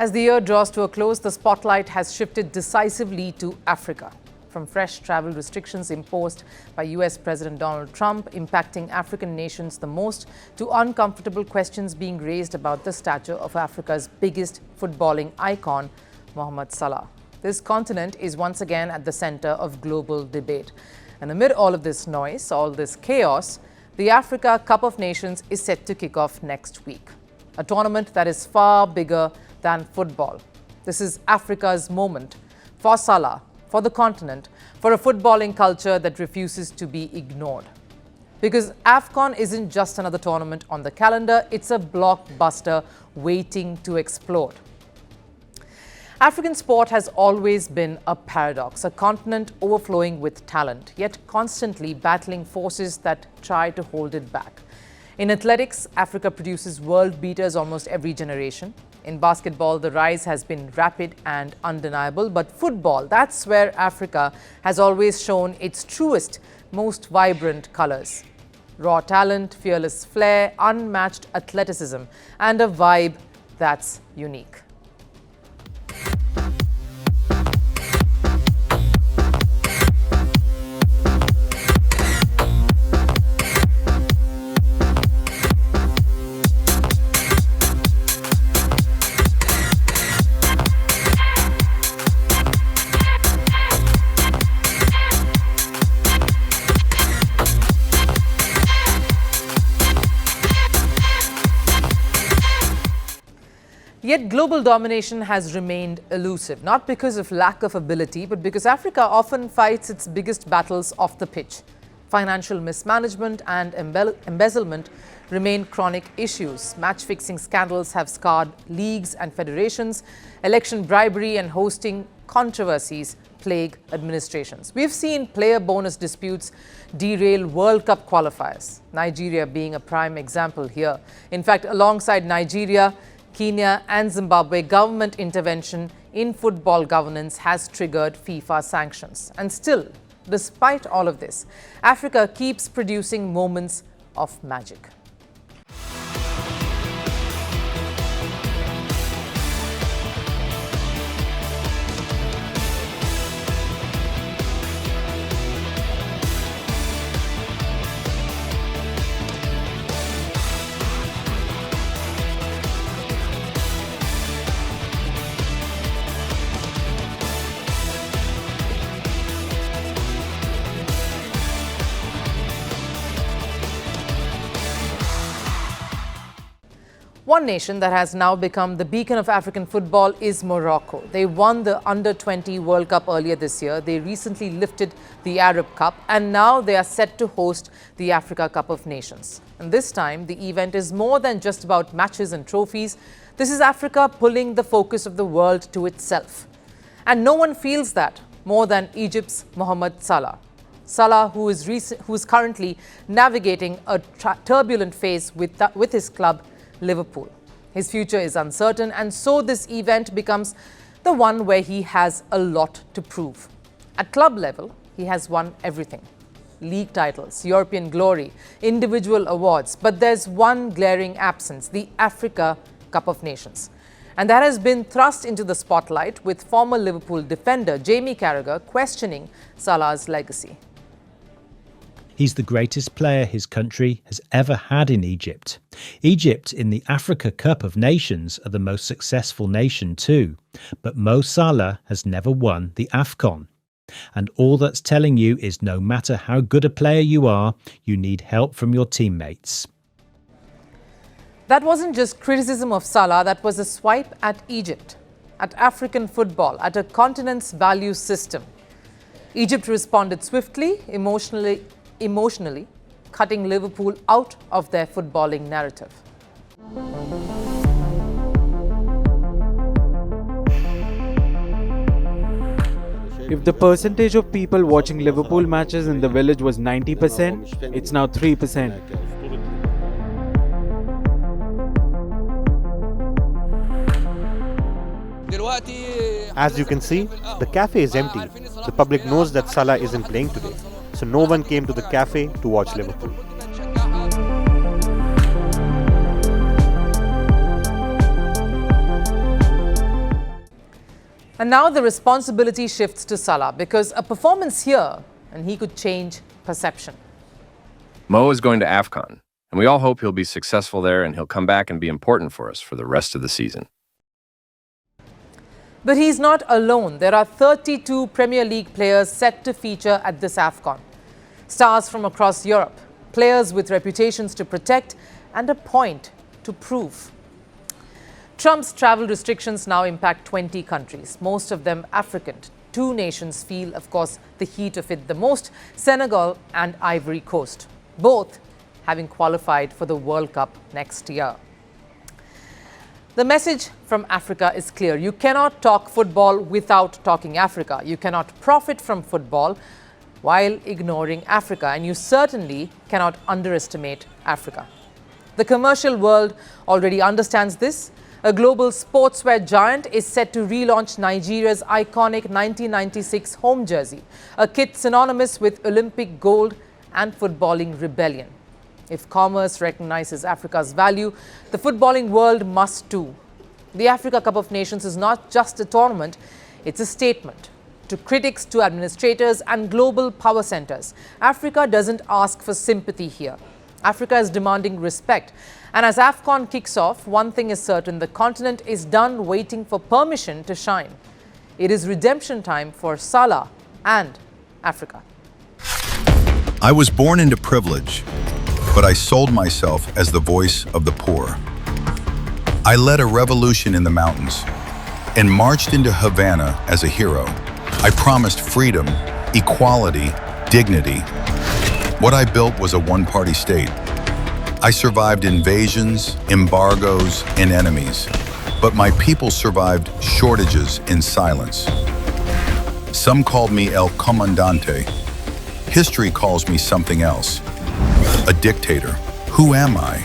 As the year draws to a close, the spotlight has shifted decisively to Africa. From fresh travel restrictions imposed by US President Donald Trump impacting African nations the most, to uncomfortable questions being raised about the stature of Africa's biggest footballing icon, Mohamed Salah. This continent is once again at the center of global debate. And amid all of this noise, all this chaos, the Africa Cup of Nations is set to kick off next week. A tournament that is far bigger than football. This is Africa's moment for Salah, for the continent, for a footballing culture that refuses to be ignored. Because AFCON isn't just another tournament on the calendar, it's a blockbuster waiting to explode. African sport has always been a paradox, a continent overflowing with talent, yet constantly battling forces that try to hold it back. In athletics, Africa produces world beaters almost every generation. In basketball, the rise has been rapid and undeniable. But football, that's where Africa has always shown its truest, most vibrant colors. Raw talent, fearless flair, unmatched athleticism, and a vibe that's unique. Yet global domination has remained elusive, not because of lack of ability, but because Africa often fights its biggest battles off the pitch. Financial mismanagement and embezzlement remain chronic issues. Match-fixing scandals have scarred leagues and federations. Election bribery and hosting controversies plague administrations. We've seen player bonus disputes derail World Cup qualifiers, Nigeria being a prime example here. In fact, alongside Nigeria, Kenya and Zimbabwe, government intervention in football governance has triggered FIFA sanctions. And still, despite all of this, Africa keeps producing moments of magic. One nation that has now become the beacon of African football is Morocco. They won the Under-20 World Cup earlier this year. They recently lifted the Arab Cup, and now they are set to host the Africa Cup of Nations. And this time, the event is more than just about matches and trophies. This is Africa pulling the focus of the world to itself. And no one feels that more than Egypt's Mohamed Salah. Salah, who is currently navigating a turbulent phase with his club, Liverpool. His future is uncertain, and so this event becomes the one where he has a lot to prove. At club level, he has won everything. League titles, European glory, individual awards. But there's one glaring absence, the Africa Cup of Nations. And that has been thrust into the spotlight with former Liverpool defender Jamie Carragher questioning Salah's legacy. He's the greatest player his country has ever had in Egypt. Egypt in the Africa Cup of Nations are the most successful nation too. But Mo Salah has never won the AFCON. And all that's telling you is no matter how good a player you are, you need help from your teammates. That wasn't just criticism of Salah, that was a swipe at Egypt, at African football, at a continent's value system. Egypt responded swiftly, emotionally, cutting Liverpool out of their footballing narrative. If the percentage of people watching Liverpool matches in the village was 90%, it's now 3%. As you can see, the cafe is empty. The public knows that Salah isn't playing today, so no one came to the cafe to watch Liverpool. And now the responsibility shifts to Salah because a performance here and he could change perception. Mo is going to AFCON, and we all hope he'll be successful there and he'll come back and be important for us for the rest of the season. But he's not alone. There are 32 Premier League players set to feature at this AFCON. Stars from across Europe, players with reputations to protect and a point to prove. Trump's travel restrictions now impact 20 countries, most of them African. Two nations feel, of course, the heat of it the most, Senegal and Ivory Coast, both having qualified for the World Cup next year. The message from Africa is clear. You cannot talk football without talking Africa. You cannot profit from football while ignoring Africa. And you certainly cannot underestimate Africa. The commercial world already understands this. A global sportswear giant is set to relaunch Nigeria's iconic 1996 home jersey, a kit synonymous with Olympic gold and footballing rebellion. If commerce recognizes Africa's value, the footballing world must too. The Africa Cup of Nations is not just a tournament, it's a statement. To critics, to administrators and global power centers, Africa doesn't ask for sympathy here. Africa is demanding respect. And as AFCON kicks off, one thing is certain, the continent is done waiting for permission to shine. It is redemption time for Salah and Africa. I was born into privilege, but I sold myself as the voice of the poor. I led a revolution in the mountains and marched into Havana as a hero. I promised freedom, equality, dignity. What I built was a one-party state. I survived invasions, embargoes, and enemies, but my people survived shortages in silence. Some called me El Comandante. History calls me something else. A dictator. Who am I?